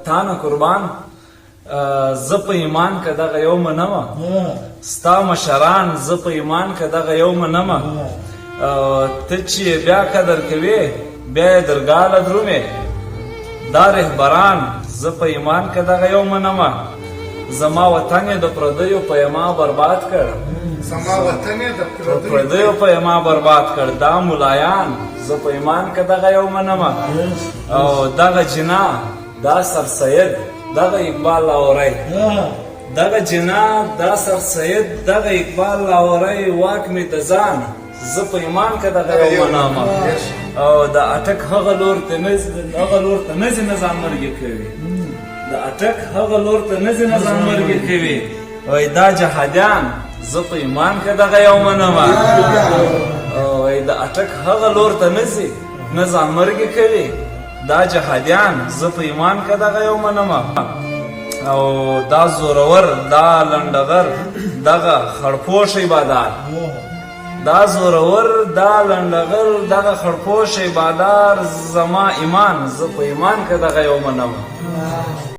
تا نه قربان زه په ایمان که دغه یو منمه ستا مشران زه په ایمان که دغه یو منمه ته چې بیا قدر کوې بیا یې درګاه له درومې دا رهبران زه په ایمان که دغه یو منمه زما وطن یې د پردیو په یما برباد کړ زما وطن یې د پردیو په یما برباد کړ دا ملایان زه په ایمان که دغه یو منمه او دغه جنا دا سر سید دغه اقبال لاهوری دغه جنا دا سر سید دغه اقبال لاهوری واک می د ځان زه په ایمان که دغه یو منمه او د اټک هغه لور ته نه ځي نه ځان مرګي کوي د اټک هغه لور ته نه ځي نه ځان مرګي کوي وایي دا جهادیان زه په ایمان که دغه یو منمه وایي د اټک هغه لور ته نه ځي نه ځان مرګي کوي دا جهادیان زه په ایمان که دغه یو منمه او دا زورور دا لنډغر دغه خړپوش عبادات دا زورور دا لنډغر دغه خړپوش عبادار زما ایمان زه په ایمان که دغه یو منمه